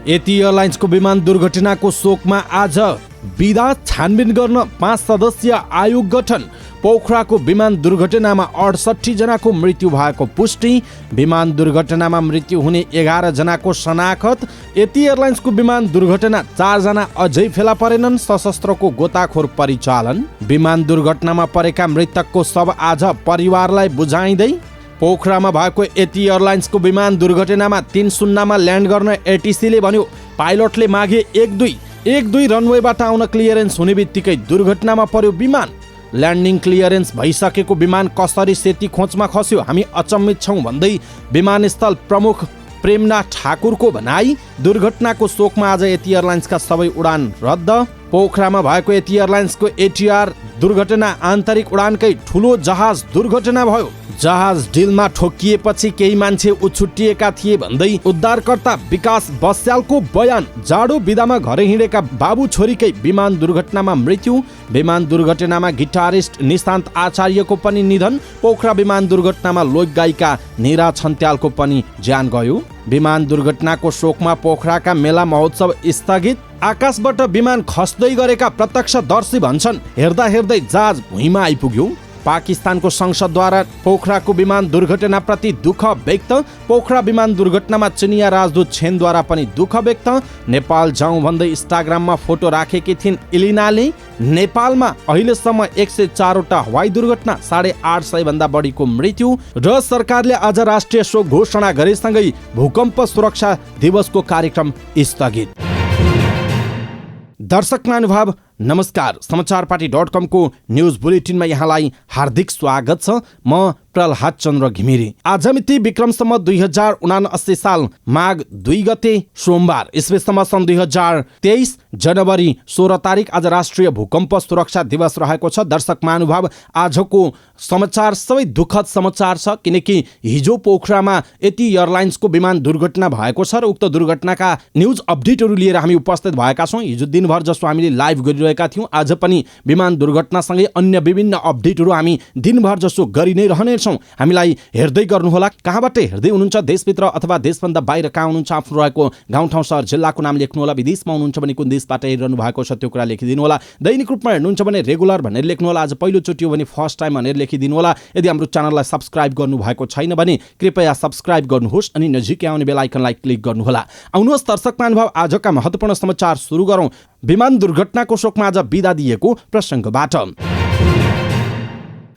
यति एयरलाइन्सको विमान दुर्घटनाको शोकमा आज बिदा छानबिन गर्न 5 सदस्यीय आयोग गठन। पोखराको विमान दुर्घटनामा 68 जनाको मृत्यु भएको पुष्टि। विमान दुर्घटनामा मृत्यु हुने 11 जनाको शनाखत। यति एयरलाइन्सको विमान दुर्घटना 4 जना अझै फेला परेनन्। सशस्त्रको गोताखोर परिचालन। विमान दुर्घटनामा परेका मृतकको शव आज परिवारलाई बुझाइँदै। पोखरामा भएको यति एयरलाइन्सको विमान दुर्घटनामा 3-0 ल्यान्ड गर्न एटिसीले भन्यो। पाइलटले मागे 1-2 रनवेबाट आउन क्लियरेन्स हुने बित्तिकै दुर्घटनामा पर्यो विमान। ल्यान्डिङ क्लियरेन्स भइसकेको विमान कसरी सेती खोचमा खस्यो, हामी अचम्मित छौँ भन्दै विमानस्थल प्रमुख प्रेमनाथ ठाकुरको भनाई। दुर्घटनाको शोकमा आज यति एयरलाइन्सका सबै उडान रद्द। पोखरामा भएको यति एयरलाइन्सको एटीआर दुर्घटना आन्तरिक उडानकै ठुलो जहाज दुर्घटना भयो। जहाज डिलमा ठोकिएपछि केही मान्छे उछुट्टिएका थिए भन्दै उद्धारकर्ता विकास बस्यालको बयान। जाडो बिदामा घरै हिँडेका बाबु छोरीकै विमान दुर्घटनामा मृत्यु। विमान दुर्घटनामा गिटारिस्ट निशान्त आचार्यको पनि निधन। पोखरा विमान दुर्घटनामा लोकगायिका निरा छन्त्यालको पनि ज्यान गयो। विमान दुर्घटनाको शोकमा पोखराका मेला महोत्सव स्थगित। आकाशबाट विमान खस्दै गरेका प्रत्यक्षदर्शी भन्छन् हेर्दा हेर्दै जहाज भुइँमा आइपुग्यो। पाकिस्तानको संसदद्वारा पोखराको विमान दुर्घटनाप्रति दुःख व्यक्त। पोखरा विमान दुर्घटनामा चिनिया राजदूत छेनद्वारा पनि दुःख व्यक्त। नेपाल जाउँ भन्दै इन्स्टाग्राममा फोटो राखेकी थिइन् इलिनाले। नेपालमा अहिलेसम्म 104 वटा हवाई दुर्घटना, 850 भन्दा बढीको मृत्यु र सरकारले आज राष्ट्रिय शोक घोषणा गरेसँगै भूकम्प सुरक्षा दिवसको कार्यक्रम स्थगित। दर्शक महानुभाव नमस्कार। समाचारपाटी.com को न्यूज बुलेटिनमा यहाँलाई हार्दिक स्वागत छ। म प्रहलाद चन्द्र घिमिरे। आज मिति विक्रमसम्म 2079 साल माघ 2 गते सोमबार, ईस्वीसम्म सन् 2023 जनवरी 16 तारिक आज राष्ट्रिय भूकम्प सुरक्षा दिवस रहेको छ। दर्शक महानुभाव, आजको समाचार सबै दुःखद समाचार छ, किनकि हिजो पोखरामा यति एयरलाइन्सको विमान दुर्घटना भएको छ र उक्त दुर्घटनाका न्युज अपडेटहरू लिएर हामी उपस्थित भएका छौँ। हिजो दिनभर जस्तो हामीले लाइभ गरिरहेका थियौँ, आज पनि विमान दुर्घटनासँगै अन्य विभिन्न अपडेटहरू हामी दिनभर जसो गरि नै रहनेछौँ। हामीलाई हेर्दै गर्नुहोला। कहाँबाट हेर्दै हुनुहुन्छ, देशभित्र अथवा देशभन्दा बाहिर कहाँ हुनुहुन्छ, आफ्नो रहेको गाउँ ठाउँ सहर जिल्लाको नाम लेख्नुहोला। विदेशमा हुनुहुन्छ भने कुन देशबाट हेरिरहनु भएको छ त्यो कुरा लेखिदिनु होला। दैनिक रूपमा हेर्नुहुन्छ भने रेगुलर भनेर लेख्नुहोला। आज पहिलोचोटि हो भने फर्स्ट टाइम भनेर लेखिदिनु होला। यदि हाम्रो च्यानललाई सब्स्क्राइब गर्नु भएको छैन भने कृपया सब्स्क्राइब गर्नुहोस् अनि नजिकै आउने बेल आइकनलाई क्लिक गर्नुहोला। आउनुहोस् दर्शक महानुभाव, आजका महत्त्वपूर्ण समाचार सुरु गरौँ। विमान दुर्घटनाको शोकमा आज बिदा दिएको प्रसङ्गबाट।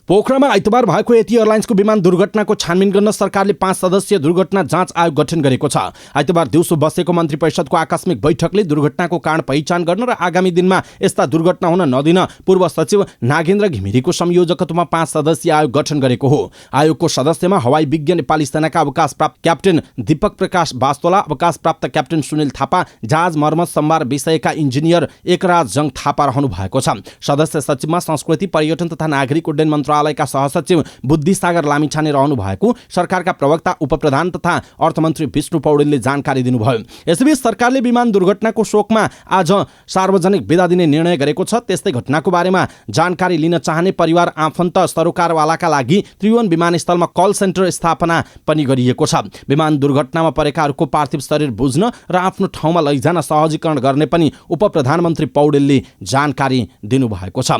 पोखरामा आइतबार भएको यति एयरलाइन्सको विमान दुर्घटनाको छानबिन गर्न सरकारले 5 सदस्यीय दुर्घटना जाँच आयोग गठन गरेको छ। आइतबार दिउँसो बसेको मन्त्री परिषदको आकस्मिक बैठकले दुर्घटनाको कारण पहिचान गर्न र आगामी दिनमा यस्ता दुर्घटना हुन नदिन पूर्व सचिव नागेन्द्र घिमिरेको संयोजकत्वमा 5 सदस्यीय आयोग गठन गरेको हो। आयोगको सदस्यमा हवाई विज्ञ नेपाली सेनाका अवकाश प्राप्त क्याप्टेन दीपक प्रकाश बास्तोला, अवकाश प्राप्त क्याप्टेन सुनिल थापा, जहाज मर्मत सम्भार विषयका इन्जिनियर एकराज जङ थापा रहनु भएको छ। सदस्य सचिवमा संस्कृति, पर्यटन तथा नागरिक उड्डयन मन्त्रालयका सहसचिव बुद्धिसागर लामिछाने रहनु भएको सरकारका प्रवक्ता उपप्रधान तथा अर्थमन्त्री विष्णु पौडेलले जानकारी दिनुभयो। यसैबीच सरकारले विमान दुर्घटनाको शोकमा आज सार्वजनिक बिदा दिने निर्णय गरेको छ। त्यस्तै घटनाको बारेमा जानकारी लिन चाहने परिवार आफन्त सरोकारवालाका लागि त्रिभुवन विमानस्थलमा कल सेन्टर स्थापना पनि गरिएको छ। विमान दुर्घटनामा परेकाहरूको पार्थिव शरीर बुझ्न र आफ्नो ठाउँमा लैजान सहजीकरण गर्ने पनि उपप्रधानमन्त्री पौडेलले जानकारी दिनुभएको छ।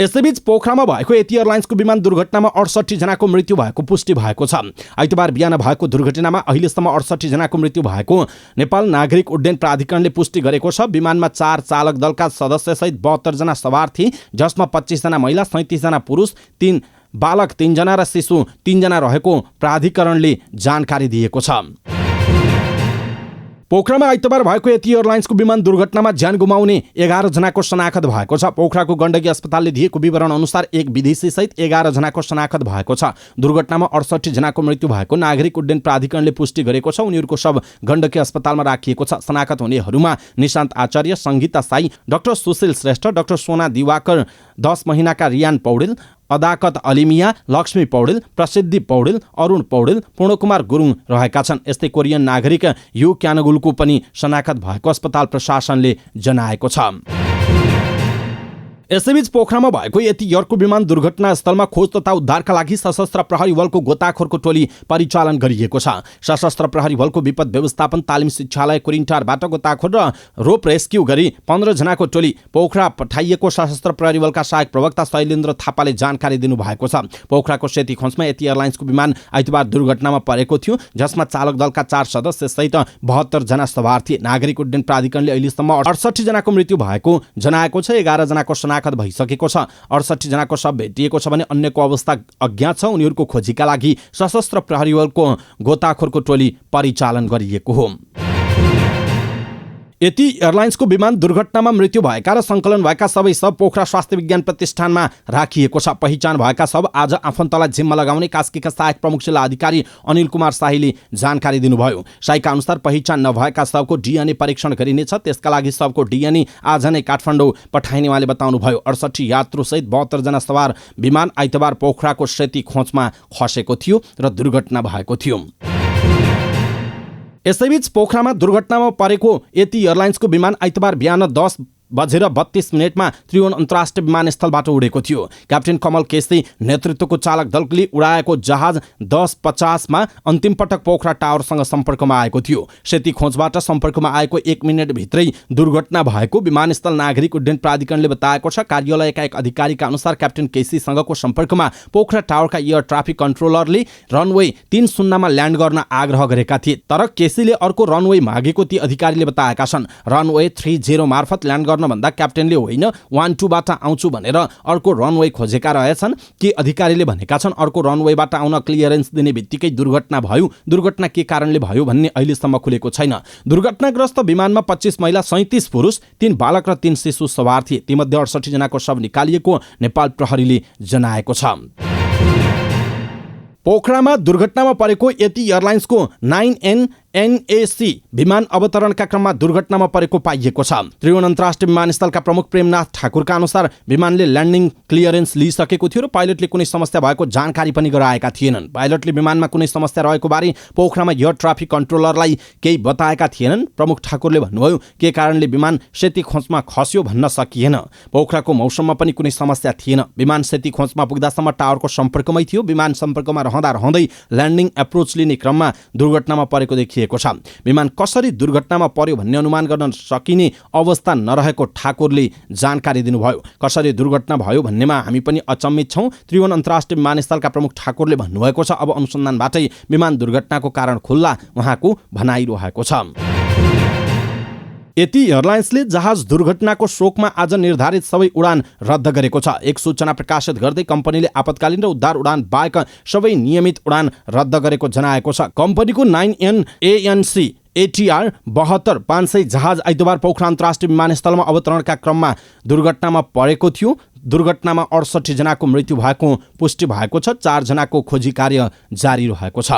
यसैबीच पोखरामा भएको यति एयरलाइन्सको विमान दुर्घटनामा 68 जनाको मृत्यु भएको पुष्टि भएको छ। आइतबार बिहान भएको दुर्घटनामा अहिलेसम्म 68 जनाको मृत्यु भएको नेपाल नागरिक उड्डयन प्राधिकरणले पुष्टि गरेको छ। विमानमा 4 चालक दलका सदस्यसहित 72 जना सवार थिए, जसमा 25 जना महिला, 37 जना पुरुष, 3 बालक, 3 जना र शिशु 3 जना रहेको प्राधिकरणले जानकारी दिएको छ। पोखरामा आइतबार भएको यति एयरलाइन्सको विमान दुर्घटनामा ज्यान गुमाउने 11 जनाको शनाखत भएको छ। पोखराको गण्डकी अस्पतालले दिएको विवरण अनुसार एक विदेशी सहित 11 जनाको शनाखत भएको छ। दुर्घटनामा 68 जनाको मृत्यु भएको नागरिक उड्डयन प्राधिकरणले पुष्टि गरेको छ। उनीहरूको शव गण्डकी अस्पतालमा राखिएको छ। शनाखत हुनेहरूमा निशान्त आचार्य, सङ्गीता साई, डाक्टर सुशील श्रेष्ठ, डाक्टर सोना दिवाकर, 10 महिनाका रियान पौडेल, अदाकत अलिमिया, लक्ष्मी पौडेल, प्रसिद्धि पौडेल, अरुण पौडेल, पूर्णकुमार गुरुङ रहेका छन्। यस्तै कोरियन नागरिक यु क्यानगुलको पनि शनाखत भएको अस्पताल प्रशासनले जनाएको छ। यसैबीच पोखरामा भएको यति अर्को विमान दुर्घटना स्थलमा खोज तथा उद्धारका लागि सशस्त्र प्रहरी बलको गोताखोरको टोली परिचालन गरिएको छ। सशस्त्र प्रहरी बलको विपद व्यवस्थापन तालिम शिक्षालय कुरिन्टारबाट गोताखोर र रोप रेस्क्यु गरी 15 जनाको टोली पोखरा पठाइएको सशस्त्र प्रहरी बलका सहायक प्रवक्ता शैलेन्द्र थापाले जानकारी दिनुभएको छ। पोखराको सेती खोजमा यति एयरलाइन्सको विमान आइतबार दुर्घटनामा परेको थियो, जसमा चालक दलका 4 सदस्य सहित 72 जना सवार थिए। नागरिक उड्डयन प्राधिकरणले अहिलेसम्म 68 जनाको मृत्यु भएको जनाएको छ। 11 जनाको शनाखत भइसकेको छ। 68 जनाको शव भेटिएको छ भने अन्यको अवस्था अज्ञात छ। उनीहरूको खोजीका लागि सशस्त्र प्रहरी बलको गोताखोरको टोली परिचालन गरिएको हो। यति एयरलाइन्सको विमान दुर्घटनामा मृत्यु भएका र सङ्कलन भएका सबै शव पोखरा स्वास्थ्य विज्ञान प्रतिष्ठानमा राखिएको छ। पहिचान भएका शव आज आफन्तलाई जिम्मा लगाउने कास्कीका सहायक प्रमुख जिल्ला अधिकारी अनिल कुमार शाहीले जानकारी दिनुभयो। शाहीका अनुसार पहिचान नभएका शवको डिएनए परीक्षण गरिनेछ। त्यसका लागि शवको डिएनए आज नै काठमाडौँ पठाइने उहाँले बताउनुभयो। 68 यात्रुसहित 72 जना सवार विमान आइतबार पोखराको सेती खोजमा खसेको थियो र दुर्घटना भएको थियो। यसैबीच पोखरामा दुर्घटनामा परेको यति एयरलाइन्सको विमान आइतबार बिहान 10:32 त्रिभुवन अन्तर्राष्ट्रिय विमानस्थलबाट उडेको थियो। क्याप्टेन कमल केसी नेतृत्वको चालक दलले उडाएको जहाज 10:50 मा अन्तिम पटक पोखरा टावरसँग सम्पर्कमा आएको थियो। सेती खोजबाट सम्पर्कमा आएको 1 मिनेटभित्रै दुर्घटना भएको विमानस्थल नागरिक उड्डयन प्राधिकरणले बताएको छ। कार्यालयका एक अधिकारीका अनुसार क्याप्टेन केसीसँगको सम्पर्कमा पोखरा टावरका एयर ट्राफिक कन्ट्रोलरले रनवे 30 मा ल्यान्ड गर्न आग्रह गरेका थिए, तर केसीले अर्को रनवे मागेको ती अधिकारीले बताएका छन्। रनवे 30 मार्फत ल्यान्ड गर्न भन्दा क्याप्टेनले होइन 12 बाट आउँछु भनेर अर्को रनवे खोजेका रहेछन्। के अधिकारीले भनेका छन् अर्को रनवेबाट आउन क्लियरेन्स दिने बित्तिकै दुर्घटना भयो। दुर्घटना के कारणले भयो भन्ने अहिलेसम्म खुलेको छैन। दुर्घटनाग्रस्त विमानमा 25 महिला, 37 पुरुष, 3 बालक र 3 शिशु सवार थिए। तीमध्ये 68 जनाको शव निकालिएको नेपाल प्रहरीले जनाएको छ। पोखरामा दुर्घटनामा परेको यति एयरलाइन्सको 9NNAC विमान अवतरणका क्रममा दुर्घटनामा परेको पाइएको छ। त्रिभुवन अन्तर्राष्ट्रिय विमानस्थलका प्रमुख प्रेमनाथ ठाकुरका अनुसार विमानले ल्यान्डिङ क्लियरेन्स लिइसकेको थियो र पाइलटले कुनै समस्या भएको जानकारी पनि गराएका थिएनन्। पाइलटले विमानमा कुनै समस्या रहेको बारे पोखरामा एयर ट्राफिक कन्ट्रोलरलाई केही बताएका थिएनन्। प्रमुख ठाकुरले भन्नुभयो के कारणले विमान सेती खोजमा खस्यो भन्न सकिएन। पोखराको मौसममा पनि कुनै समस्या थिएन। विमान सेती खोजमा पुग्दासम्म टावरको सम्पर्कमै थियो। विमान सम्पर्कमा रहँदै ल्यान्डिङ एप्रोच लिने क्रममा दुर्घटनामा परेको देखिएको छ। विमान कसरी दुर्घटनामा पर्यो भन्ने अनुमान गर्न सकिने अवस्था नरहेको ठाकुरले जानकारी दिनुभयो। कसरी दुर्घटना भयो भन्नेमा हामी पनि अचम्मित छौँ। त्रिभुवन अन्तर्राष्ट्रिय विमानस्थलका प्रमुख ठाकुरले भन्नुभएको छ अब अनुसन्धानबाटै विमान दुर्घटनाको कारण खुल्ला उहाँको भनाइरहेको छ। यति एयरलाइन्सले जहाज दुर्घटनाको शोकमा आज निर्धारित सबै उडान रद्द गरेको छ। एक सूचना प्रकाशित गर्दै कम्पनीले आपतकालीन र उद्धार उडान बाहेक सबै नियमित उडान रद्द गरेको जनाएको छ। कम्पनीको 9NANC ATR 72-500 जहाज आइतबार पोखरा अन्तर्राष्ट्रिय विमानस्थलमा अवतरणका क्रममा दुर्घटनामा परेको थियो। दुर्घटनामा 68 जनाको मृत्यु भएको पुष्टि भएको छ। 4 जनाको खोजी कार्य जारी रहेको छ।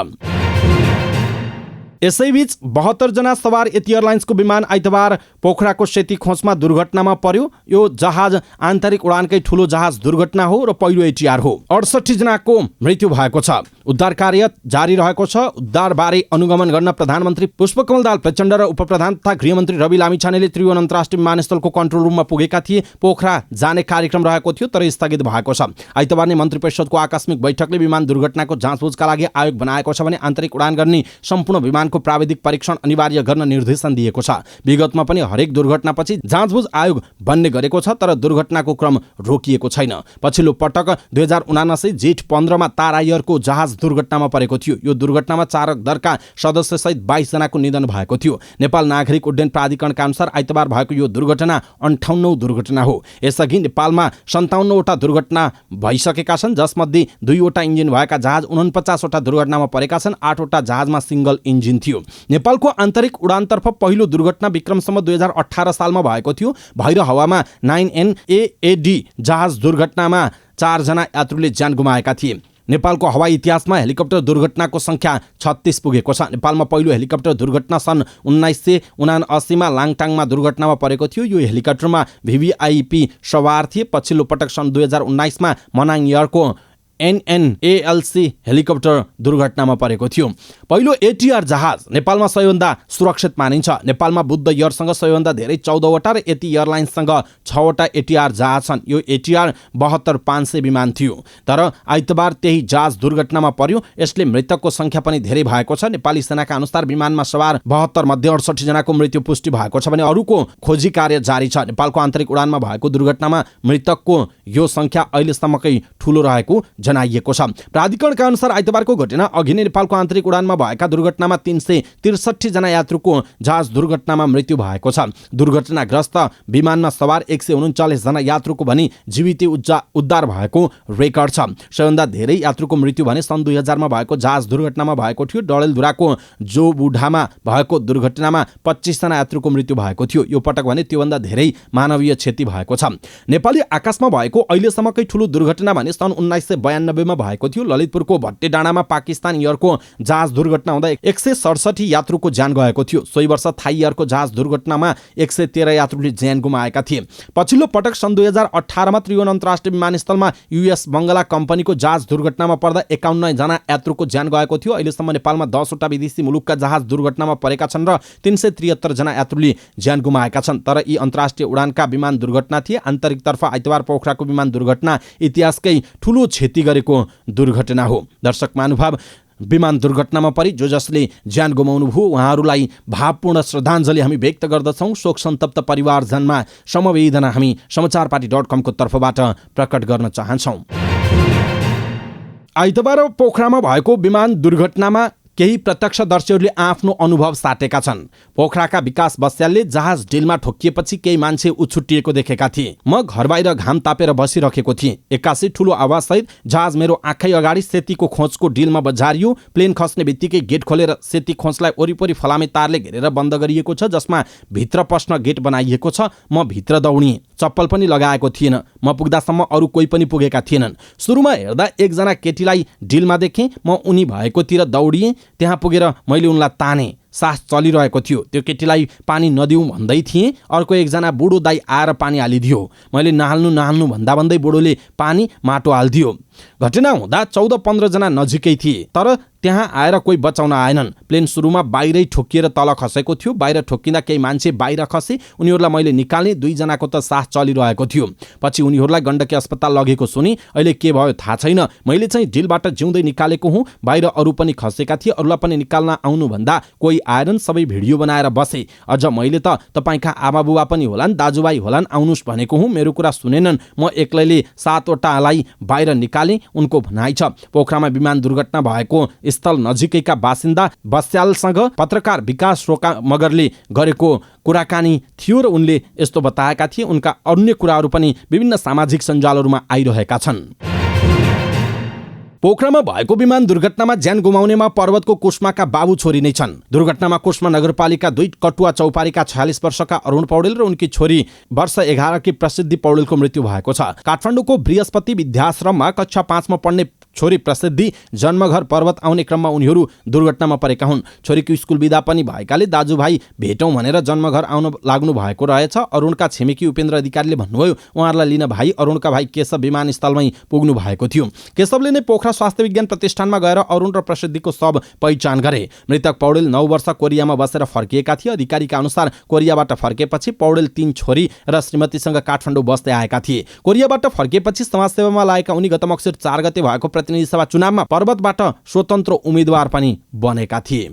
यसैबीच 72 जना सवार यति एयरलाइन्सको विमान आइतबार पोखराको सेती खोजमा दुर्घटनामा पर्यो। यो जहाज आन्तरिक उडानकै ठूलो जहाज दुर्घटना हो र पहिलो ATR हो। 68 जनाको मृत्यु भएको छ। उद्धार कार्य जारी रहेको छ। उद्धारबारे अनुगमन गर्न प्रधानमन्त्री पुष्पकमल दाहाल प्रचण्ड र उपप्रधान तथा गृहमन्त्री रवि लामिछानेले त्रिभुवन अन्तर्राष्ट्रिय विमानस्थलको कन्ट्रोल रुममा पुगेका थिए। पोखरा जाने कार्यक्रम रहेको थियो तर स्थगित भएको छ। आइतबार नै मन्त्री परिषदको आकस्मिक बैठकले विमान दुर्घटनाको जाँचबुझका लागि आयोग बनाएको छ भने आन्तरिक उडान गर्ने सम्पूर्ण विमानको प्राविधिक परीक्षण अनिवार्य गर्न निर्देशन दिएको छ। विगतमा पनि हरेक दुर्घटनापछि जाँचबुझ आयोग बन्ने गरेको छ तर दुर्घटनाको क्रम रोकिएको छैन। पछिल्लो पटक 2079 जेठ 15 मा तारा एयरको जहाज दुर्घटनामा परेको थियो। यो दुर्घटनामा चालक दलका सदस्य सहित 22 जनाको निधन भएको थियो। नेपाल नागरिक उड्डयन प्राधिकरणका अनुसार आइतबार भएको यो दुर्घटना 58औं दुर्घटना हो। यसअघि नेपालमा 57 वटा दुर्घटना भइसकेका छन्, जसमध्ये 2 वटा इन्जिन भएका जहाज 49 वटा दुर्घटनामा परेका छन्। 8 वटा जहाजमा सिंगल इन्जिन थियो। नेपालको आन्तरिक उडानतर्फ पहिलो दुर्घटना विक्रमसम्म 2018 सालमा भएको थियो। भैर हावामा 9NAAD जहाज दुर्घटनामा 4 जना यात्रुले ज्यान गुमाएका थिए। नेपालको हवाई इतिहासमा हेलिकप्टर दुर्घटनाको संख्या 36 पुगेको छ। नेपालमा पहिलो हेलिकप्टर दुर्घटना सन् 1979 मा लाङटाङमा दुर्घटनामा परेको थियो। यो हेलिकप्टरमा VVIP सवार थिए। पछिल्लो पटक सन् 2019 मा मनाङ एयरको NNALC हेलिकप्टर दुर्घटनामा परेको थियो। पहिलो ATR जहाज नेपालमा सबैभन्दा सुरक्षित मानिन्छ। नेपालमा बुद्ध एयरसँग सबैभन्दा धेरै 14वटा र यति एयरलाइन्ससँग 6वटा ATR जहाज छन्। यो ATR 72-500 विमान थियो, तर आइतबार त्यही जहाज दुर्घटनामा पर्यो। यसले मृतकको संख्या पनि धेरै भएको छ। नेपाली सेनाका अनुसार विमानमा सवार 72 मध्ये 68 जनाको मृत्यु पुष्टि भएको छ भने अरूको खोजी कार्य जारी छ। नेपालको आन्तरिक उडानमा भएको दुर्घटनामा मृतकको यो संख्या अहिलेसम्मकै ठूलो रहेको जनाइएको छ। प्राधिकरणका अनुसार आइतबारको घटना अघि नै नेपालको आन्तरिक उडानमा भएका दुर्घटनामा 363 जना यात्रुको जहाज दुर्घटनामा मृत्यु भएको छ। दुर्घटनाग्रस्त विमानमा सवार 139 जना यात्रुको भने जीवित उद्धार भएको रेकर्ड छ। सबैभन्दा धेरै यात्रुको मृत्यु भने सन् 2000 मा भएको जहाज दुर्घटनामा भएको थियो। डडेलधुराको जोबुढामा भएको दुर्घटनामा 25 जना यात्रुको मृत्यु भएको थियो। यो पटक भने त्योभन्दा धेरै मानवीय क्षति भएको छ। नेपाली आकाशमा भएको अहिलेसम्मकै ठूलो दुर्घटना भने सन् 1992 मा भएको थियो। ललितपुरको भट्टे डाँडामा पाकिस्तान एयरको जहाज दुर्घटना हुँदा 167 यात्रुको ज्यान गएको थियो। सोही वर्ष थाई एयरको जहाज दुर्घटनामा 113 यात्रुले ज्यान गुमाएका थिए। पछिल्लो पटक सन् 2018 मा त्रिभुवन अन्तर्राष्ट्रिय विमानस्थलमा US बंगला कम्पनीको जहाज दुर्घटनामा पर्दा 51 जना यात्रुको ज्यान गएको थियो। अहिलेसम्म नेपालमा 10 वटा विदेशी मुलुकका जहाज दुर्घटनामा परेका छन् र 373 जना यात्रुले ज्यान गुमाएका छन्। तर यी अन्तर्राष्ट्रिय उडानका विमान दुर्घटना थिए। आन्तरिकतर्फ आइतबार पोखराको विमान दुर्घटना इतिहासकै ठूलो क्षति गरेको दुर्घटना हो। दर्शक महानुभाव, विमान दुर्घटनामा परि जो जसले ज्यान गुमाउनु भयो उहाँहरूलाई भावपूर्ण श्रद्धाञ्जली हामी व्यक्त गर्दछौँ। शोक सन्तप्त परिवारजनमा समवेदना हामी समाचारपाटी.com को तर्फबाट प्रकट गर्न चाहन्छौँ। आइतबार पोखरामा भएको विमान दुर्घटनामा केही प्रत्यक्षदर्शीहरूले आफ्नो अनुभव साटेका छन्। पोखराका विकास बस्यालले जहाज डिलमा ठोकिएपछि केही मान्छे उछुट्टिएको देखेका थिए। म घर बाहिर घाम तापेर बसिरहेको थिएँ। एक्कासी ठूलो आवाजसहित जहाज मेरो आँखै अगाडि सेतीको खोजको डिलमा बजारियो। प्लेन खस्ने बित्तिकै गेट खोलेर सेती खोजलाई वरिपरि फलामे तारले घेरेर बन्द गरिएको छ, जसमा भित्र पस्न गेट बनाइएको छ। म भित्र दौडिएँ। चप्पल पनि लगाएको थिएन। म पुग्दासम्म अरू कोही पनि पुगेका थिएनन्। सुरुमा हेर्दा एकजना केटीलाई डिलमा देखेँ। म उनी भएकोतिर दौडिएँ। त्यहाँ पुगेर मैले उनलाई ताने। सास चलिरहेको थियो। त्यो केटीलाई पानी नदिउँ भन्दै थिएँ। अर्को एकजना बुढो दाइ आएर पानी हालिदियो। मैले नहाल्नु भन्दा भन्दै बुढोले पानी माटो हालिदियो। घटना हुँदा 14-15 जना नजिकै थिए, तर त्यहाँ आएर कोही बचाउन आएनन्। प्लेन सुरुमा बाहिरै ठोकिएर तल खसेको थियो। बाहिर ठोकिँदा केही मान्छे बाहिर खसे। उनीहरूलाई मैले निकाल्ने। 2 जनाको त सास चलिरहेको थियो। पछि उनीहरूलाई गण्डकी अस्पताल लगेको सुनि। अहिले के भयो थाहा छैन। मैले चाहिँ डिलबाट जिउँदै निकालेको हुँ। बाहिर अरू पनि खसेका थिए। अरूलाई पनि निकाल्न आउनुभन्दा कोही आएनन्। सबै भिडियो बनाएर बसे। अझ मैले त तपाईँका आमाबुबा पनि होलान्, दाजुभाइ होलान्, आउनुहोस् भनेको हुँ। मेरो कुरा सुनेनन्। म एक्लैले 7 वटालाई बाहिर निकालेँ। उनको भनाइ छ। पोखरामा विमान दुर्घटना भएको स्थल नजिकैका बासिन्दा बस्यालसँग पत्रकार विकास रोका मगरले गरेको कुराकानी थियो र उनले यस्तो बताएका थिए। उनका अन्य कुराहरू पनि विभिन्न सामाजिक सञ्जालहरूमा आइरहेका छन्। पोखरामा भएको विमान दुर्घटनामा ज्यान गुमाउनेमा पर्वतको कुस्माका बाबु छोरी नै छन्। दुर्घटनामा कुस्मा नगरपालिका 2 कटुवा चौपारीका 46 वर्षका अरुण पौडेल र उनकी छोरी वर्ष 11 की प्रसिद्धि पौडेलको मृत्यु भएको छ। काठमाडौँको बृहस्पति विद्याश्रममा कक्षा 5 मा पढ्ने छोरी प्रसिद्धि जन्मघर पर्वत आउने क्रममा उनीहरू दुर्घटनामा परेका हुन्। छोरीको स्कुल बिदा पनि भएकाले दाजुभाइ भेटौँ भनेर जन्मघर आउन लाग्नु भएको रहेछ। अरुणका छिमेकी उपेन्द्र अधिकारीले भन्नुभयो उहाँहरूलाई लिन भाइ अरुणका भाइ केशव विमानस्थलमै पुग्नु भएको थियो। केशवले नै पोखरा स्वास्थ्य विज्ञान प्रतिष्ठानमा गएर अरुण र प्रसिद्धिको शव पहिचान गरे। मृतक पौडेल 9 वर्ष कोरियामा बसेर फर्किएका थिए। अधिकारीका अनुसार कोरियाबाट फर्केपछि पौडेल 3 छोरी र श्रीमतीसँग काठमाडौँ बस्दै आएका थिए। कोरियाबाट फर्केपछि समाजसेवामा लागेका उनी गत मक्सिर 4 गते भएको प्रतिनिधि सभा चुनावमा पर्वतबाट स्वतन्त्र उम्मेद्वार पनि बनेका थिए।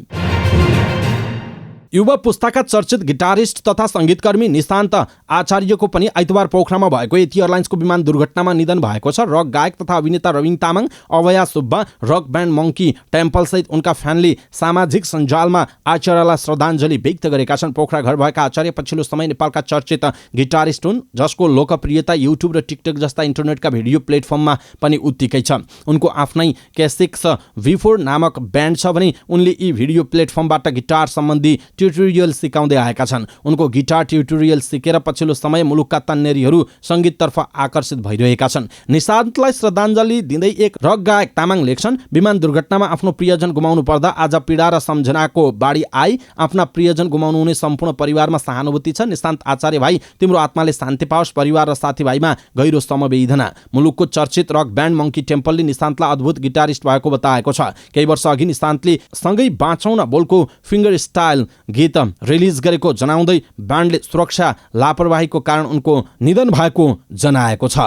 युवा पुस्ताका चर्चित गिटारिस्ट तथा संगीतकर्मी निशान्त आचार्यको पनि आइतबार पोखरामा भएको यति एयरलाइन्सको विमान दुर्घटनामा निधन भएको छ। रक गायक तथा अभिनेता Rabin Tamang, Abhaya Subba, rock band Monkey Temple सहित उनका फ्यानले सामाजिक सञ्जालमा आचार्यलाई श्रद्धाञ्जली व्यक्त गरेका छन्। पोखरा घर भएका आचार्य पछिल्लो समय नेपालका चर्चित गिटारिस्ट हुन्, जसको लोकप्रियता युट्युब र टिकटक जस्ता इन्टरनेटका भिडियो प्लेटफर्ममा पनि उत्तिकै छ। उनको आफ्नै K6 V4 नामक ब्यान्ड छ भने उनले यी भिडियो प्लेटफर्मबाट गिटार सम्बन्धी ट्युटोरियल सिकाउँदै आएका छन्। उनको गिटार ट्युटोरियल सिकेर पछिल्लो समय मुलुकका तन्नेरीहरू सङ्गीततर्फ आकर्षित भइरहेका छन्। निशान्तलाई श्रद्धाञ्जली दिँदै एक रक गायक तामाङ लेख्छन्, विमान दुर्घटनामा आफ्नो प्रियजन गुमाउनु पर्दा आज पीडा र सम्झनाको बाढी आई। आफ्ना प्रियजन गुमाउनु हुने सम्पूर्ण परिवारमा सहानुभूति छ। निशान्त आचार्य भाइ, तिम्रो आत्माले शान्ति पाओस्। परिवार र साथीभाइमा गहिरो समवेदना। मुलुकको चर्चित रक ब्यान्ड मंकी टेम्पलले निशान्तलाई अद्भुत गिटारिस्ट भएको बताएको छ। केही वर्ष अघि निशान्तले सँगै बाँचौँ न बोलको फिङ्गर स्टाइल गीत रिलिज गरेको जनाउँदै ब्यान्डले सुरक्षा लापरवाहीको कारण उनको निधन भएको जनाएको छ।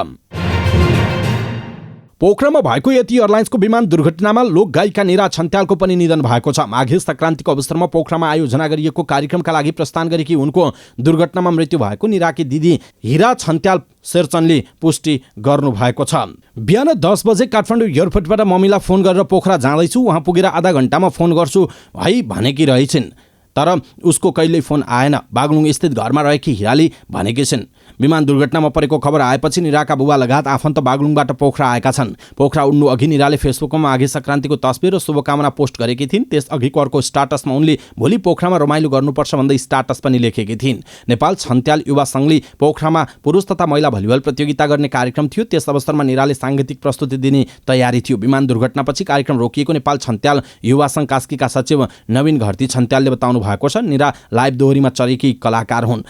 पोखरामा भएको यति एयरलाइन्सको विमान दुर्घटनामा लोकगायिका निरा छन्त्यालको पनि निधन भएको छ। माघे संक्रान्तिको अवसरमा पोखरामा आयोजना गरिएको कार्यक्रमका लागि प्रस्थान गरेकी उनको दुर्घटनामा मृत्यु भएको निराकी दिदी हिरा छन्त्याल शेरचनले पुष्टि गर्नु भएको छ। बिहान 10 बजे काठमाडौँ एयरपोर्टबाट मम्मीलाई फोन गरेर पोखरा जाँदैछु, उहाँ पुगेर आधा घण्टामा फोन गर्छु है भनेकी रहेछिन्, तर उसको कहिल्यै फोन आएन। बागलुङ स्थित घरमा रहेकी हिराले भनेकी छिन्। विमान दुर्घटनामा परेको खबर आएपछि निराका बुबा लगायत आफन्त बागलुङबाट पोखरा आएका छन्। पोखरा उड्नु अघि निराले फेसबुकमा माघे संक्रान्तिको तस्बिर र शुभकामना पोस्ट गरेकी थिइन्। त्यस अघिको अर्को स्टाटसमा उनले भोलि पोखरामा रमाइलो गर्नुपर्छ भन्दै स्टाटस पनि लेखेकी थिइन्। नेपाल छन्त्याल युवा सङ्घले पोखरामा पुरुष तथा महिला भलिबल प्रतियोगिता गर्ने कार्यक्रम थियो। त्यस अवसरमा निराले साङ्गीतिक प्रस्तुति दिने तयारी थियो। विमान दुर्घटनापछि कार्यक्रम रोकिएको नेपाल छन्त्याल युवा सङ्घ कास्कीका सचिव नवीन घरती छन्त्यालले बताउनु भएको छ। निरा लाइभ दोहोरीमा चरेकी कलाकार हुन्।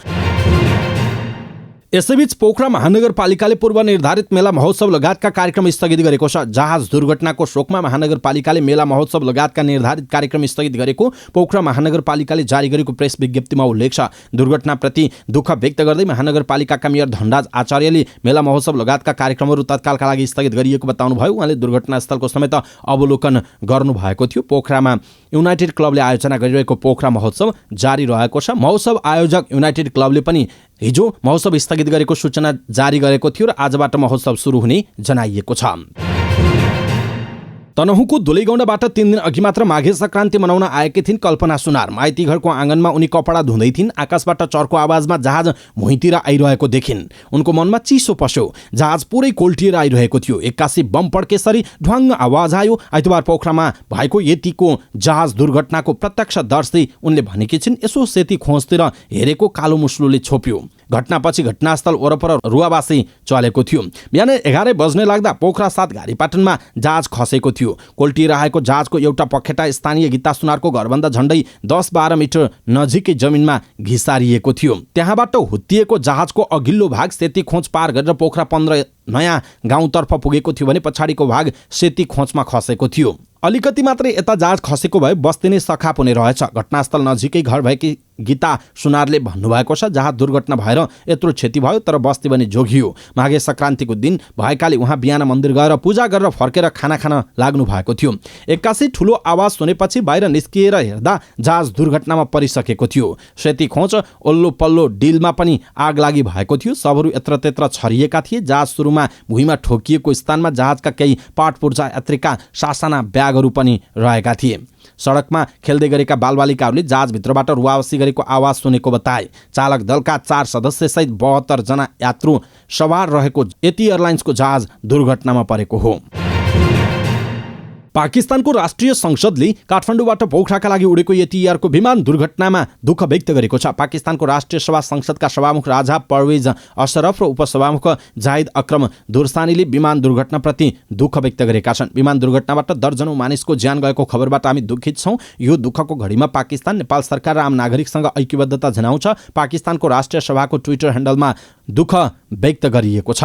यसैबीच पोखरा महानगरपालिकाले पूर्व निर्धारित मेला महोत्सव लगायतका कार्यक्रम स्थगित गरेको छ। जहाज दुर्घटनाको शोकमा महानगरपालिकाले मेला महोत्सव लगायतका निर्धारित कार्यक्रम स्थगित गरेको पोखरा महानगरपालिकाले जारी गरेको प्रेस विज्ञप्तिमा उल्लेख छ। दुर्घटनाप्रति दुःख व्यक्त गर्दै महानगरपालिकाका मेयर धनराज आचार्यले मेला महोत्सव लगायतका कार्यक्रमहरू तत्कालका लागि स्थगित गरिएको बताउनुभयो। उहाँले दुर्घटनास्थलको समेत अवलोकन गर्नुभएको थियो। पोखरामा युनाइटेड क्लबले आयोजना गरिरहेको पोखरा महोत्सव जारी रहेको छ। महोत्सव आयोजक युनाइटेड क्लबले पनि हिजो महोत्सव स्थगित गरेको सूचना जारी गरेको थियो र आजबाट महोत्सव सुरु हुने जनाइएको छ। तनहुँको दुलैगौंडाबाट 3 दिन अघि मात्र माघे संक्रान्ति मनाउन आएकी थिइन् कल्पना सुनार। माइती घरको आँगनमा उनी कपडा धुँदै थिइन्। आकाशबाट चर्को आवाजमा जहाज भुइँतिर आइरहेको देखिन्। उनको मनमा चिसो पस्यो। जहाज पुरै कोल्टिएर आइरहेको थियो। एक्कासी बम पड्केसरी ढ्वाङ्ग आवाज आयो। आइतबार पोखरामा भएको यतिको जहाज दुर्घटनाको प्रत्यक्षदर्शी उनले भनेकी छिन्। यसो सेती खोजतिर हेरेको कालो मुस्लोले छोप्यो। घटनापछि घटनास्थल वरपर रुवाबासी चलेको थियो। बिहान 11 बज्ने लाग्दा पोखरा 7 घारीपाटनमा जहाज खसेको थियो। कोल्टिएर आएको जहाजको एउटा पखेटा स्थानीय गीता सुनारको घरभन्दा झण्डै 10-12 मिटर नजिकै जमिनमा घिसारिएको थियो। त्यहाँबाट हुत्तिएको जहाजको अघिल्लो भाग सेती खोज पार गरेर पोखरा 15 नयाँ गाउँतर्फ पुगेको थियो भने पछाडिको भाग सेती खोजमा खसेको थियो। अलिकति मात्रै यता जहाज खसेको भए बस्ती नै सखाप हुने रहेछ। घटनास्थल नजिकै घर भएकी गीता सुनारले भन्नुभएको छ। जहाज दुर्घटना भएर यत्रो क्षति भयो तर बस्ती पनि जोगियो। माघे संक्रान्तिको दिन भएकाले उहाँ बिहान मन्दिर गएर पूजा गरेर फर्केर खाना खान लाग्नु भएको थियो। एक्कासी ठुलो आवाज सुनेपछि बाहिर निस्किएर हेर्दा जहाज दुर्घटनामा परिसकेको थियो। सेती खोज ओल्लो पल्लो डिलमा पनि आग लागि भएको थियो। सबहरू यत्रत्यत्र छरिएका थिए। जहाज सुरुमा भुइँमा ठोकिएको स्थानमा जहाजका केही पाट पूर्जा यात्रीका सासाना ब्यागहरू पनि रहेका थिए। सडकमा खेल्दै गरेका बालबालिकाहरूले जहाजभित्रबाट रुवासी गरेको आवाज सुनेको बताए। चालक दलका 4 सदस्यसहित 72 जना यात्रु सवार रहेको यति एयरलाइन्सको जहाज दुर्घटनामा परेको हो। पाकिस्तानको राष्ट्रिय संसदले काठमाडौँबाट पोखराका लागि उडेको यति एयरको विमान दुर्घटनामा दुःख व्यक्त गरेको छ। पाकिस्तानको राष्ट्रिय सभा संसदका सभामुख राजा परवेज अशरफ र उपसभामुख जाहिद अक्रम दुर्सानीले विमान दुर्घटनाप्रति दुःख व्यक्त गरेका छन्। विमान दुर्घटनाबाट दर्जनौं मानिसको ज्यान गएको खबरबाट हामी दुखित छौं। यो दुःखको घडीमा पाकिस्तान, नेपाल सरकार र आम नागरिकसँग ऐक्यबद्धता जनाउँछ। पाकिस्तानको राष्ट्रिय सभाको ट्विटर ह्यान्डलमा दुःख व्यक्त गरिएको छ।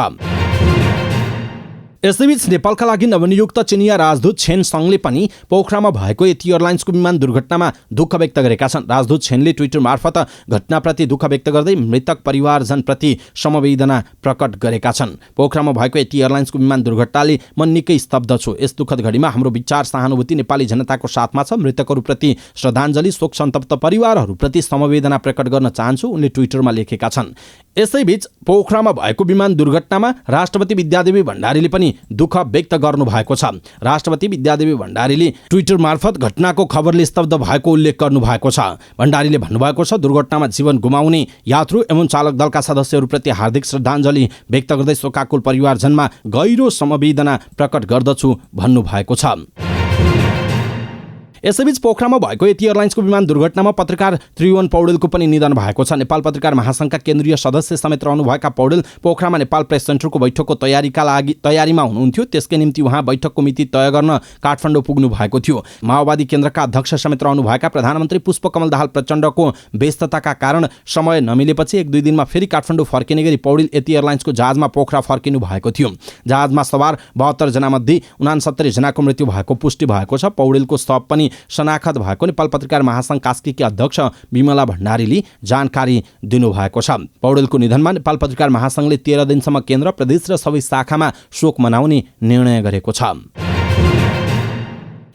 यसैबीच नेपालका लागि नवनियुक्त चिनिया राजदूत छेन सङले पनि पोखरामा भएको यति एयरलाइन्सको विमान दुर्घटनामा दुःख व्यक्त गरेका छन्। राजदूत छेनले ट्विटर मार्फत घटनाप्रति दुःख व्यक्त गर्दै मृतक परिवारजनप्रति समवेदना प्रकट गरेका छन्। पोखरामा भएको यति एयरलाइन्सको विमान दुर्घटनाले म निकै स्तब्ध छु। यस दुःखद घडीमा हाम्रो विचार सहानुभूति नेपाली जनताको साथमा छ। मृतकहरूप्रति श्रद्धाञ्जली, शोक सन्तप्त परिवारहरूप्रति समवेदना प्रकट गर्न चाहन्छु, उनले ट्विटरमा लेखेका छन्। यसैबीच पोखरामा भएको विमान दुर्घटनामा राष्ट्रपति विद्यादेवी भण्डारीले पनि दुःख व्यक्त गर्नु भएको छ। राष्ट्रपति विद्यादेवी भण्डारीले ट्विटर मार्फत घटनाको खबरले स्तब्ध भएको उल्लेख गर्नु भएको छ। भण्डारीले भन्नुभएको छ, दुर्घटनामा जीवन गुमाउने यात्रु एवं चालक दलका सदस्यहरूप्रति हार्दिक श्रद्धाञ्जली व्यक्त गर्दै शोकाकुल परिवारजनमा गहिरो समवेदना प्रकट गर्दछु भन्नु भएको छ। यसैबीच पोखरामा भएको यति एयरलाइन्सको विमान दुर्घटनामा पत्रकार त्रिभुवन पौडेलको पनि निधन भएको छ। नेपाल पत्रकार महासङ्घका केन्द्रीय सदस्य समेत रहनुभएका पौडेल पोखरामा नेपाल प्रेस सेन्टरको बैठकको तयारीमा हुनुहुन्थ्यो। त्यसकै निम्ति उहाँ बैठकको मिति तय गर्न काठमाडौँ पुग्नु भएको थियो। माओवादी केन्द्रका अध्यक्ष समेत रहनुभएका प्रधानमन्त्री पुष्पकमल दाहाल प्रचण्डको व्यस्तताका कारण समय नमिलेपछि 1-2 दिनमा फेरि काठमाडौँ फर्किने गरी पौडेल यति एयरलाइन्सको जहाजमा पोखरा फर्किनु भएको थियो। जहाजमा सवार 72 जनामध्ये 69 जनाको मृत्यु भएको पुष्टि भएको छ। पौडेलको शव पनि शनाखत भएको नेपाल पत्रकार महासङ्घ कास्कीकी अध्यक्ष विमला भण्डारीले जानकारी दिनुभएको छ। पौडेलको निधनमा नेपाल पत्रकार महासङ्घले 13 दिनसम्म केन्द्र, प्रदेश र सबै शाखामा शोक मनाउने निर्णय गरेको छ।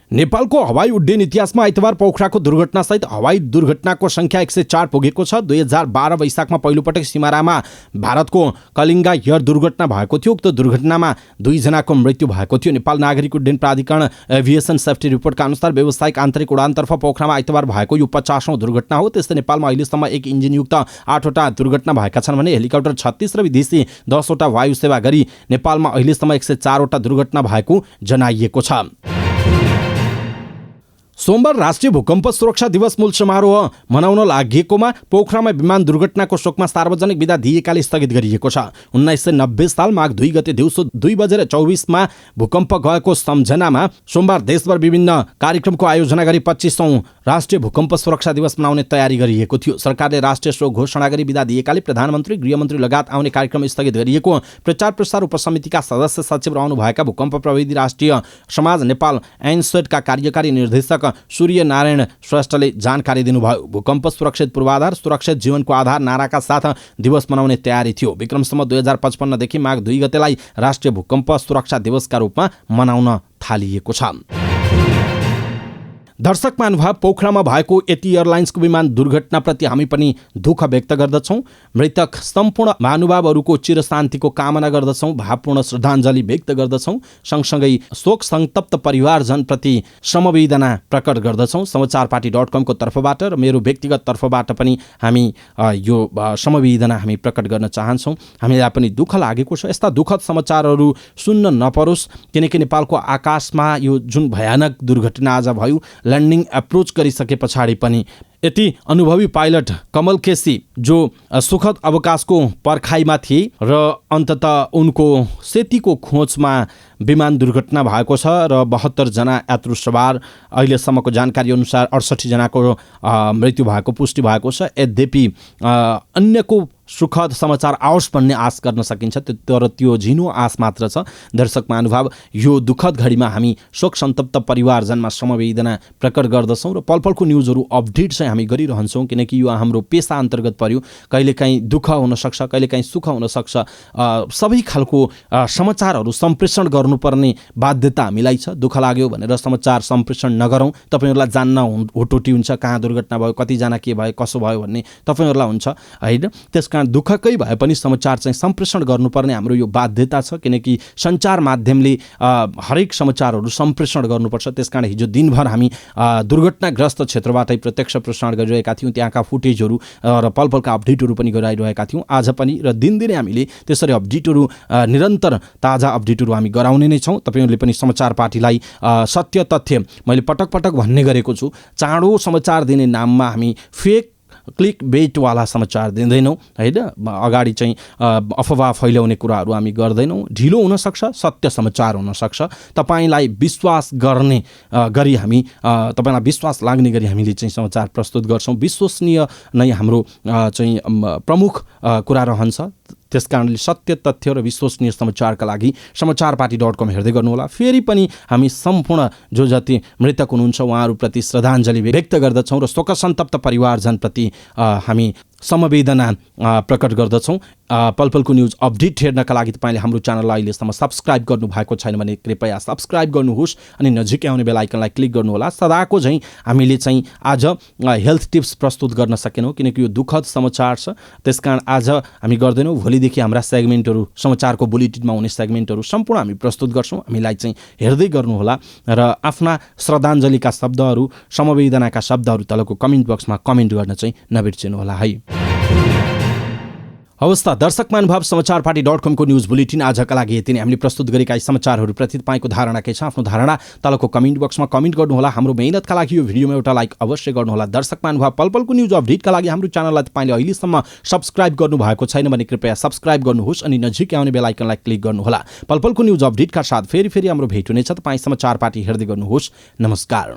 नेपालको हवाई उड्डयन इतिहासमा आइतबार पोखराको दुर्घटनासहित हवाई दुर्घटनाको संख्या 104 पुगेको छ। 2012 वैशाखमा पहिलोपटक सिमारामा भारतको कलिङ्गा एयर दुर्घटना भएको थियो। उक्त दुर्घटनामा 2 जनाको मृत्यु भएको थियो। नेपाल नागरिक उड्डयन प्राधिकरण एभिएसन सेफ्टी रिपोर्टका अनुसार व्यावसायिक आन्तरिक उडानतर्फ पोखरामा आइतबार भएको यो 50औं दुर्घटना हो। त्यस्तै नेपालमा अहिलेसम्म 1 इन्जिनयुक्त 8वटा दुर्घटना भएका छन् भने हेलिकप्टर 36 र विदेशी 10वटा वायु सेवा गरी नेपालमा अहिलेसम्म 104वटा दुर्घटना भएको जनाइएको छ। सोमबार राष्ट्रिय भूकम्प सुरक्षा दिवस मूल समारोह मनाउन लागेकोमा पोखरामा विमान दुर्घटनाको शोकमा सार्वजनिक बिदा दिएकाले स्थगित गरिएको छ। 1990 साल माघ 2 गते दिउँसो 2:24 भूकम्प गएको सम्झनामा सोमबार देशभर विभिन्न कार्यक्रमको आयोजना गरी 25औं राष्ट्रिय भूकम्प सुरक्षा दिवस मनाउने तयारी गरिएको थियो। सरकारले राष्ट्रिय शोक घोषणा गरी बिदा दिएकाले प्रधानमन्त्री, गृहमन्त्री लगायत आउने कार्यक्रम स्थगित गरिएको प्रचार प्रसार उपसमितिका सदस्य सचिव रहनुभएका भूकम्प प्रविधि राष्ट्रिय समाज नेपाल एनसेडका कार्यकारी निर्देशक सूर्य नारायण श्रेष्ठले जानकारी दिनुभयो। भूकम्प सुरक्षित पूर्वाधार, सुरक्षित जीवनको आधार नाराका साथ दिवस मनाउने तयारी थियो। विक्रमसम्म 2055 देखि माघ 2 गतेलाई राष्ट्रिय भूकम्प सुरक्षा दिवसका रूपमा मनाउन थालिएको छ। दर्शक महानुभाव, पोखरामा भएको यति एयरलाइन्सको विमान दुर्घटनाप्रति हामी पनि दुःख व्यक्त गर्दछौँ। मृतक सम्पूर्ण महानुभावहरूको चिरशान्तिको कामना गर्दछौँ, भावपूर्ण श्रद्धाञ्जली व्यक्त गर्दछौँ। सँगसँगै शोक सन्तप्त परिवारजनप्रति समवेदना प्रकट गर्दछौँ। समाचारपाटी.com को तर्फबाट र मेरो व्यक्तिगत तर्फबाट पनि हामी यो समवेदना हामी प्रकट गर्न चाहन्छौँ। हामीलाई पनि दुःख लागेको छ। यस्ता दुःखद समाचारहरू सुन्न नपरोस्, किनकि नेपालको आकाशमा यो जुन भयानक दुर्घटना आज भयो, ल्यान्डिङ एप्रोच गरिसके पछाडि पनि यति अनुभवी पाइलट कमल केसी जो सुखद अवकाशको पर्खाइमा थिए र अन्ततः उनको सेतीको खोजमा विमान दुर्घटना भएको छ र 72 जना यात्रु सवार अहिलेसम्मको जानकारी अनुसार 68 जनाको मृत्यु भएको पुष्टि भएको छ। यद्यपि अन्यको सुखद समाचार आओस् भन्ने आश गर्न सकिन्छ, तर त्यो झिनो आश मात्र छ। दर्शक महानुभाव, यो दुःखद घडीमा हामी शोक सन्तप्त परिवारजनमा समवेदना प्रकट गर्दछौँ र पलपलको न्युजहरू अपडेट चाहिँ हामी गरिरहन्छौँ, किनकि यो हाम्रो पेसा अन्तर्गत पर्यो। कहिलेकाहीँ दुःख हुनसक्छ, कहिलेकाहीँ सुख हुनसक्छ। सबै खालको समाचारहरू सम्प्रेषण गर्नुपर्ने बाध्यता हामीलाई छ। दुःख लाग्यो भनेर समाचार सम्प्रेषण नगरौँ। तपाईँहरूलाई जान्न हुटोटी हुन्छ, कहाँ दुर्घटना भयो, कतिजना के भयो, कसो भयो भन्ने तपाईँहरूलाई हुन्छ होइन। त्यस कारण दुःखकै भए पनि समाचार चाहिँ सम्प्रेषण गर्नुपर्ने हाम्रो यो बाध्यता छ, किनकि सञ्चार माध्यमले हरेक समाचारहरू सम्प्रेषण गर्नुपर्छ। त्यसकारण हिजो दिनभर हामी दुर्घटनाग्रस्त क्षेत्रबाटै प्रत्यक्ष प्रसारण गरिरहेका थियौँ। त्यहाँका फुटेजहरू र पलपलका अपडेटहरू पनि गराइरहेका थियौँ। आज पनि र दिनदिनै हामीले त्यसरी अपडेटहरू निरन्तर ताजा अपडेटहरू हामी गराउने नै छौँ। तपाईँहरूले पनि समाचार पार्टीलाई सत्य तथ्य मैले पटक पटक भन्ने गरेको छु, चाँडो समाचार दिने नाममा हामी फेक क्लिक बेटवाला समाचार दिँदैनौँ होइन। अगाडि चाहिँ अफवाह फैलाउने कुराहरू हामी गर्दैनौँ। ढिलो हुनसक्छ, सत्य समाचार हुनसक्छ। तपाईँलाई विश्वास गर्ने गरी हामी, तपाईँलाई विश्वास लाग्ने गरी हामीले चाहिँ समाचार प्रस्तुत गर्छौँ। विश्वसनीय नै हाम्रो चाहिँ प्रमुख कुरा रहन्छ। त्यसकारणले सत्य तथ्य र विश्वसनीय समाचारका लागि समाचारपाटी.com हेर्दै गर्नुहोला। फेरि पनि हामी सम्पूर्ण जो जति मृतक हुनुहुन्छ उहाँहरूप्रति श्रद्धाञ्जली व्यक्त गर्दछौँ र शोकसन्तप्त परिवारजनप्रति हामी समवेदना प्रकट गर्दछौँ। पलपलको न्युज अपडेट हेर्नका लागि तपाईँले हाम्रो च्यानललाई अहिलेसम्म सब्सक्राइब गर्नुभएको छैन भने कृपया सब्सक्राइब गर्नुहोस् अनि नजिकै आउने बेल आइकनलाई क्लिक गर्नुहोला। सदाको चाहिँ हामीले चाहिँ आज हेल्थ टिप्स प्रस्तुत गर्न सकेनौँ, किनकि यो दुःखद समाचार छ। त्यसकारण आज हामी गर्दैनौँ। भोलिदेखि हाम्रा सेगमेन्टहरू, समाचारको बुलेटिनमा हुने सेगमेन्टहरू सम्पूर्ण हामी प्रस्तुत गर्छौँ। हामीलाई चाहिँ हेर्दै गर्नुहोला र आफ्ना श्रद्धाञ्जलीका शब्दहरू, समवेदनाका शब्दहरू तलको कमेन्ट बक्समा कमेन्ट गर्न चाहिँ नबिर्सिनुहोला है। हवस् त दर्शक महानुभाव समाचारपाटी.com को न्युज बुलेटिन आजका लागि यति नै। हामीले प्रस्तुत गरेका यी समाचारहरूप्रति तपाईँको धारणा के छ? आफ्नो धारणा तलको कमेन्ट बक्समा कमेन्ट गर्नुहोला। हाम्रो मेहनतका लागि यो भिडियोमा एउटा लाइक अवश्य गर्नुहोला। दर्शक महानुभाव, पलपलको न्युज अपडेटका लागि हाम्रो च्यानललाई तपाईँले अहिलेसम्म सब्स्क्राइब गर्नुभएको छैन भने कृपया सब्स्क्राइब गर्नुहोस् अनि नजिकै आउने बेल आइकनलाई क्लिक गर्नुहोला। पलपलको न्युज अपडेटका साथ फेरि हाम्रो भेट हुनेछ। तपाईँ समाचारपाटी हेर्दै गर्नुहोस्। नमस्कार।